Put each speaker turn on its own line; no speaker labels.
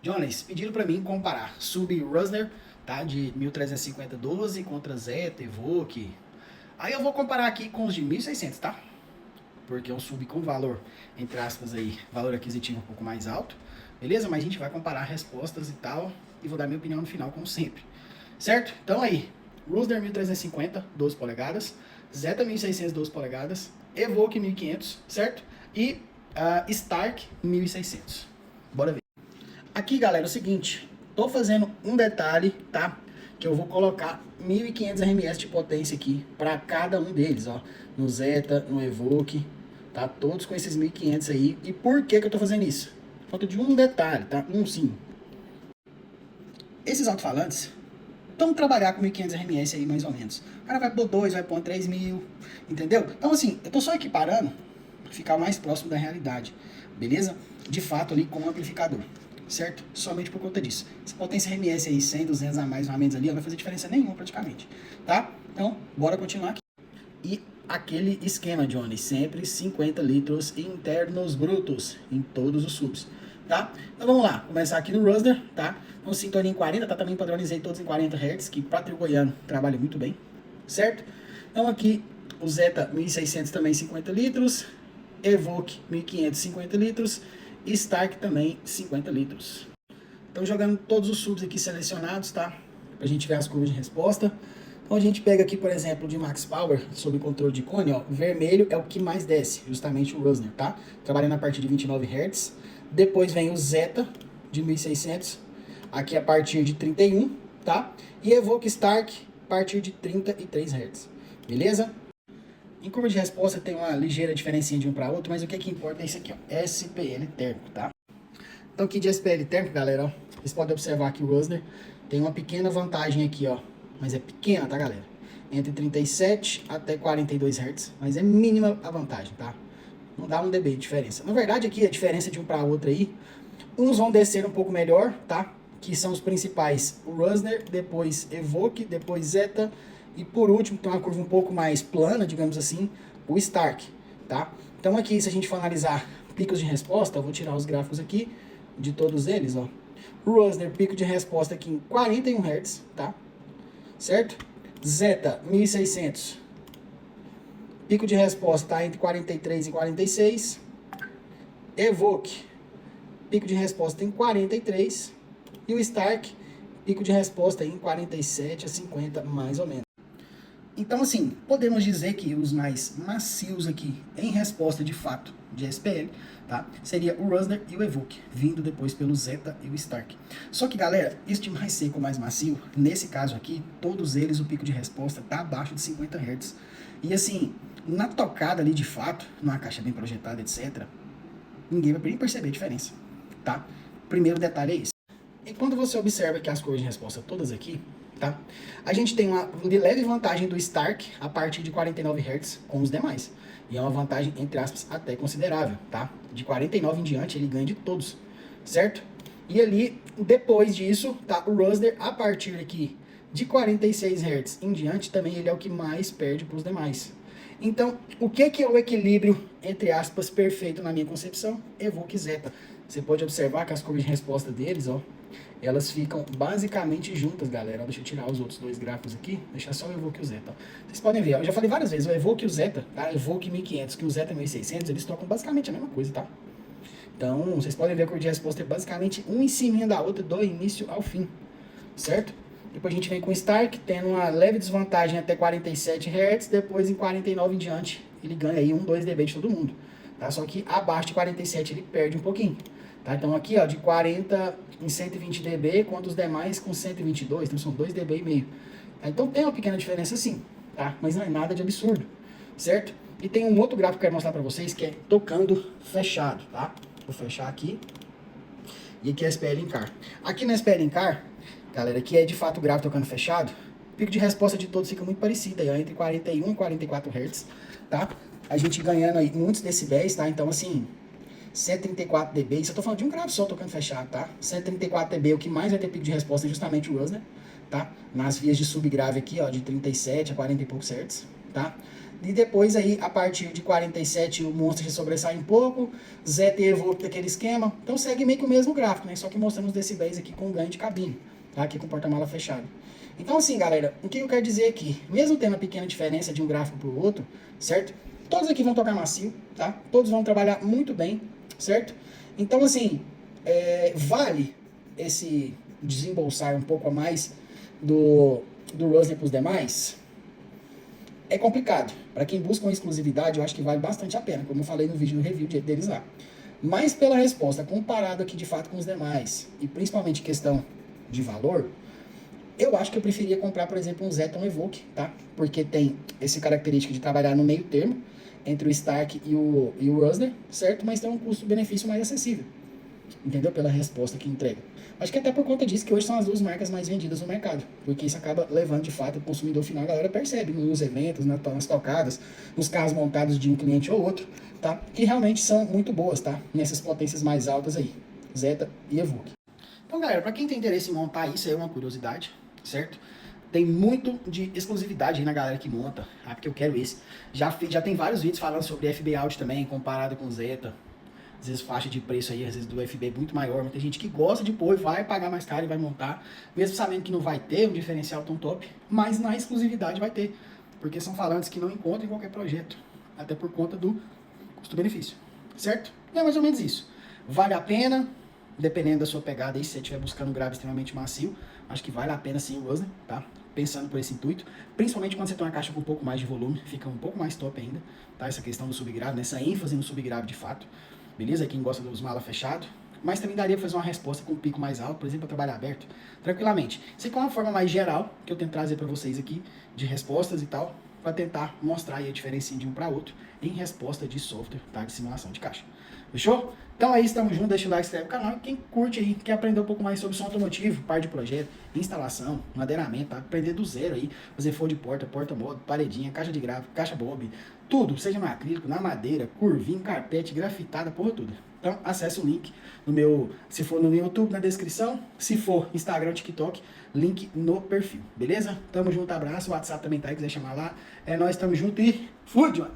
Jonas, pediram para mim comparar sub Rusner, tá, de 1350-12 contra Zeta, Evoque. Aí eu vou comparar aqui com os de 1600, tá? Porque é um sub com valor, entre aspas aí, valor aquisitivo um pouco mais alto. Beleza? Mas a gente vai comparar respostas e tal, e vou dar minha opinião no final, como sempre. Certo? Então aí, Rusner 1350, 12 polegadas, Zeta 1600, 12 polegadas, Evoque 1500, certo? E Stark 1600. Bora ver. Aqui, galera, é o seguinte, tô fazendo um detalhe, tá? Que eu vou colocar 1500 RMS de potência aqui para cada um deles, ó. No Zeta, no Evoque, tá? Todos com esses 1500 aí. E por que que eu tô fazendo isso? Falta de um detalhe, tá? Um sim. Esses alto-falantes vão trabalhar com 1500 RMS aí, mais ou menos. O cara vai pôr 2, vai pôr 3000, entendeu? Então, assim, eu tô só equiparando para ficar mais próximo da realidade, beleza? De fato, ali com o amplificador, certo? Somente por conta disso. Essa potência RMS aí, 100, 200 a mais ou a menos ali, não vai fazer diferença nenhuma praticamente, tá? Então, bora continuar aqui. E aquele esquema, Johnny, sempre 50 litros internos brutos em todos os subs, tá? Então vamos lá, começar aqui no Rusner, tá? Então sintonia em 40, tá? Também padronizei todos em 40 Hz, que para trio goiano trabalha muito bem, certo? Então aqui o Zeta 1600 também 50 litros, Evoque 1500 50 litros, e Stark também 50 litros. Então jogando todos os subs aqui selecionados, tá? Pra gente ver as curvas de resposta. Então a gente pega aqui, por exemplo, de Max Power, sob controle de cone, ó, vermelho é o que mais desce, justamente o Rusner, tá? Trabalhando a partir de 29 Hz. Depois vem o Zeta, de 1600, aqui a partir de 31, tá? E Evoque Stark, a partir de 33 Hz, beleza? Em curva de resposta tem uma ligeira diferencinha de um para outro, mas o que é que importa é isso aqui, ó, SPL térmico, tá? Então aqui de SPL térmico, galera, ó, vocês podem observar que o Rusner tem uma pequena vantagem aqui, ó, mas é pequena, tá, galera? Entre 37 até 42 Hz, mas é mínima a vantagem, tá? Não dá um dB de diferença. Na verdade, aqui a diferença de um para outro aí, uns vão descer um pouco melhor, tá? Que são os principais, o Rusner, depois Evoque, depois Zeta, e por último, tem uma curva um pouco mais plana, digamos assim, o Stark, tá? Então aqui, se a gente for analisar picos de resposta, eu vou tirar os gráficos aqui, de todos eles, ó. O Rusner, pico de resposta aqui em 41 Hz, tá? Certo? Zeta, 1600. Pico de resposta tá entre 43 e 46. Evoque, pico de resposta em 43. E o Stark, pico de resposta em 47 a 50, mais ou menos. Então, assim, podemos dizer que os mais macios aqui, em resposta de fato de SPL, tá? Seria o Rusner e o Evoque, vindo depois pelo Zeta e o Stark. Só que, galera, este mais seco, mais macio, nesse caso aqui, todos eles, o pico de resposta tá abaixo de 50 Hz. E assim, na tocada ali de fato, numa caixa bem projetada, etc., ninguém vai nem perceber a diferença, tá? Primeiro detalhe é esse. E quando você observa que as cores de resposta todas aqui, tá? A gente tem uma leve vantagem do Stark a partir de 49 Hz com os demais. E é uma vantagem, entre aspas, até considerável, tá? De 49 em diante ele ganha de todos, certo? E ali, depois disso, tá? O Rusner a partir aqui de 46 Hz em diante também ele é o que mais perde para os demais. Então, o que é o equilíbrio, entre aspas, perfeito na minha concepção? Evoque Zeta. Você pode observar que as curvas de resposta deles, ó, elas ficam basicamente juntas, galera. Deixa eu tirar os outros dois gráficos aqui, deixar só o Evoque e o Zeta. Vocês podem ver, eu já falei várias vezes, o Evoque e o Zeta, tá? Evoque 1500, que o Zeta 1600, eles trocam basicamente a mesma coisa, tá? Então, vocês podem ver a curva de resposta é basicamente um em cima da outra, do início ao fim, certo? Depois a gente vem com o Stark, tendo uma leve desvantagem até 47 Hz, depois em 49 em diante, ele ganha aí 2 dB de todo mundo, tá? Só que abaixo de 47 ele perde um pouquinho. Tá? Então aqui, ó, de 40 em 120 dB, quanto os demais com 122, então são 2 dB e meio. Tá? Então tem uma pequena diferença sim, tá? Mas não é nada de absurdo, certo? E tem um outro gráfico que eu quero mostrar para vocês, que é tocando fechado, tá? Vou fechar aqui. E aqui é SPL em car. Aqui na SPL em car, galera, aqui é de fato o gráfico tocando fechado. O pico de resposta de todos fica muito parecido, aí, ó, entre 41 e 44 Hz, tá? A gente ganhando aí muitos decibéis, tá? Então assim, 134 dB, isso eu tô falando de um grave só tocando fechado, tá? 134 dB, o que mais vai ter pico de resposta é justamente o Rusner, tá? Nas vias de subgrave aqui, ó, de 37 a 40 e poucos Hz, tá? E depois aí, a partir de 47, o Monster já sobressai um pouco, Zeta e Evoque daquele esquema. Então segue meio que o mesmo gráfico, né? Só que mostrando os decibéis aqui com ganho de cabine, tá? Aqui com o porta-mala fechado. Então assim, galera, o que eu quero dizer aqui? Mesmo tendo a pequena diferença de um gráfico para o outro, certo? Todos aqui vão tocar macio, tá? Todos vão trabalhar muito bem, certo? Então assim, vale esse desembolsar um pouco a mais do Rosener para os demais? É complicado. Para quem busca uma exclusividade, eu acho que vale bastante a pena, como eu falei no vídeo do review deles lá. Mas pela resposta, comparado aqui de fato com os demais, e principalmente questão de valor, eu acho que eu preferia comprar, por exemplo, um Zeton Evoque, tá? Porque tem essa característica de trabalhar no meio termo, entre o Stark e o Rosener, certo? Mas tem um custo-benefício mais acessível, entendeu? Pela resposta que entrega. Acho que até por conta disso que hoje são as duas marcas mais vendidas no mercado, porque isso acaba levando de fato o consumidor final, a galera percebe nos eventos, nas tocadas, nos carros montados de um cliente ou outro, tá? Que realmente são muito boas, tá? Nessas potências mais altas aí, Zeta e Evoque. Então, galera, para quem tem interesse em montar isso aí é uma curiosidade, certo? Tem muito de exclusividade aí na galera que monta, porque eu quero esse. Já tem vários vídeos falando sobre FB Audio também, comparado com Zeta. Às vezes faixa de preço aí, às vezes do FB muito maior. Muita gente que gosta de pôr e vai pagar mais caro e vai montar, mesmo sabendo que não vai ter um diferencial tão top, mas na exclusividade vai ter, porque são falantes que não encontram em qualquer projeto, até por conta do custo-benefício, certo? É mais ou menos isso. Vale a pena, dependendo da sua pegada aí, se você estiver buscando um grave extremamente macio, acho que vale a pena sim o Rosener, tá? Pensando por esse intuito, principalmente quando você tem uma caixa com um pouco mais de volume, fica um pouco mais top ainda, tá? Essa questão do subgrave, nessa ênfase no subgrave de fato. Beleza? Quem gosta dos malas fechados. Mas também daria para fazer uma resposta com um pico mais alto, por exemplo, para trabalhar aberto, tranquilamente. Isso aqui é uma forma mais geral que eu tento trazer para vocês aqui, de respostas e tal, para tentar mostrar aí a diferença de um para outro em resposta de software, tá? De simulação de caixa. Fechou? Então é isso, tamo junto, deixa o like, se inscreve no canal. E quem curte aí, quer aprender um pouco mais sobre som automotivo, parte de projeto, instalação, madeiramento, tá? Aprender do zero aí, fazer forro de porta, porta-modo, paredinha, caixa de grave, caixa bob, tudo, seja no acrílico, na madeira, curvinho, carpete, grafitada, porra tudo. Então acesse o link no meu, se for no YouTube, na descrição, se for Instagram, TikTok, link no perfil, beleza? Tamo junto, abraço, o WhatsApp também tá aí, quiser chamar lá. É nóis, tamo junto e fui, John!